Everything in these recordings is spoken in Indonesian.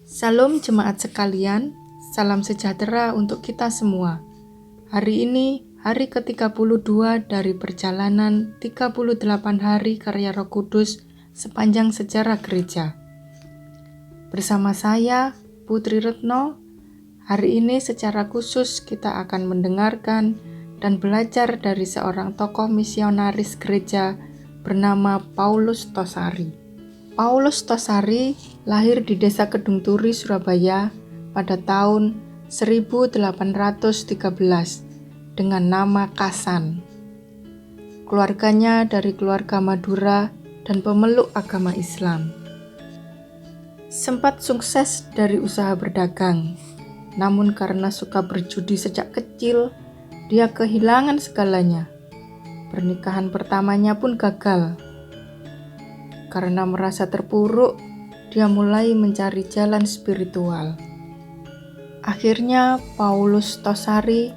Salam jemaat sekalian, salam sejahtera untuk kita semua. Hari ini hari ke-32 dari perjalanan 38 hari karya Roh Kudus sepanjang sejarah gereja. Bersama saya, Putri Retno, hari ini secara khusus kita akan mendengarkan dan belajar dari seorang tokoh misionaris gereja bernama Paulus Tosari. Paulus Tosari lahir di Desa Kedung Turi, Surabaya pada tahun 1813 dengan nama Kasan. Keluarganya dari keluarga Madura dan pemeluk agama Islam. Sempat sukses dari usaha berdagang, namun karena suka berjudi sejak kecil, dia kehilangan segalanya. Pernikahan pertamanya pun gagal. Karena merasa terpuruk, dia mulai mencari jalan spiritual. Akhirnya, Paulus Tosari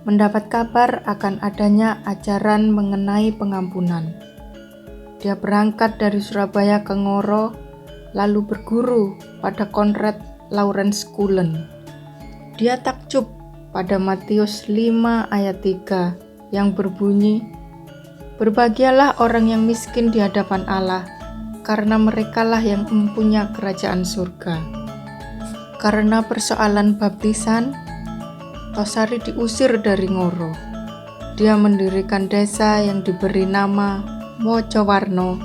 mendapat kabar akan adanya ajaran mengenai pengampunan. Dia berangkat dari Surabaya ke Ngoro, lalu berguru pada Konrad Lorenz Cullen. Dia takjub pada Matius 5 ayat 3 yang berbunyi, "Berbahagialah orang yang miskin di hadapan Allah, karena merekalah yang mempunyai kerajaan surga." Karena persoalan baptisan, Tosari diusir dari Ngoro. Dia mendirikan desa yang diberi nama Mojowarno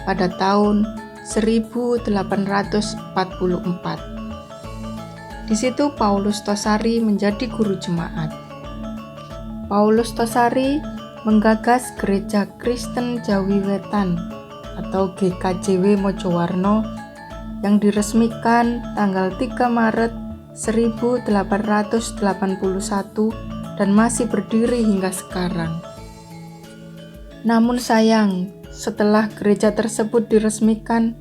pada tahun 1844. Di situ Paulus Tosari menjadi guru jemaat. Paulus Tosari menggagas Gereja Kristen Jawi Wetan atau GKJW Mojowarno yang diresmikan tanggal 3 Maret 1881 dan masih berdiri hingga sekarang. Namun sayang, setelah gereja tersebut diresmikan,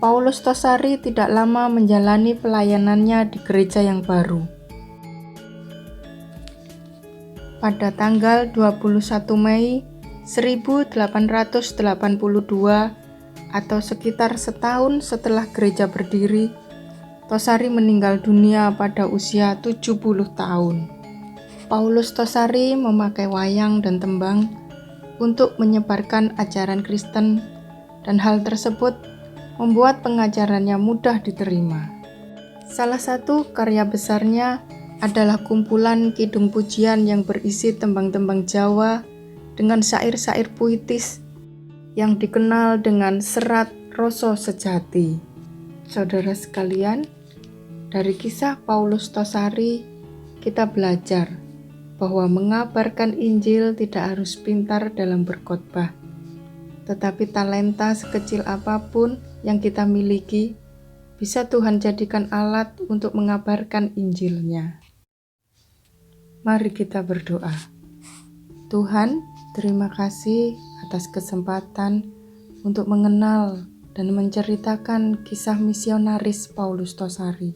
Paulus Tosari tidak lama menjalani pelayanannya di gereja yang baru. Pada tanggal 21 Mei 1882 atau sekitar setahun setelah gereja berdiri, Tosari meninggal dunia pada usia 70 tahun. Paulus Tosari memakai wayang dan tembang untuk menyebarkan ajaran Kristen, dan hal tersebut membuat pengajarannya mudah diterima. Salah satu karya besarnya adalah kumpulan kidung pujian yang berisi tembang-tembang Jawa dengan syair-syair puitis yang dikenal dengan serat rasa sejati. Saudara sekalian, dari kisah Paulus Tosari kita belajar bahwa mengabarkan Injil tidak harus pintar dalam berkhotbah, tetapi talenta sekecil apapun yang kita miliki bisa Tuhan jadikan alat untuk mengabarkan Injil-Nya. Mari kita berdoa. Tuhan, terima kasih atas kesempatan untuk mengenal dan menceritakan kisah misionaris Paulus Tosari.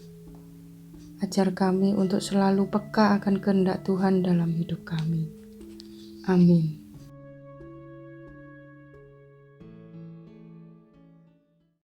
Ajar kami untuk selalu peka akan kehendak Tuhan dalam hidup kami. Amin.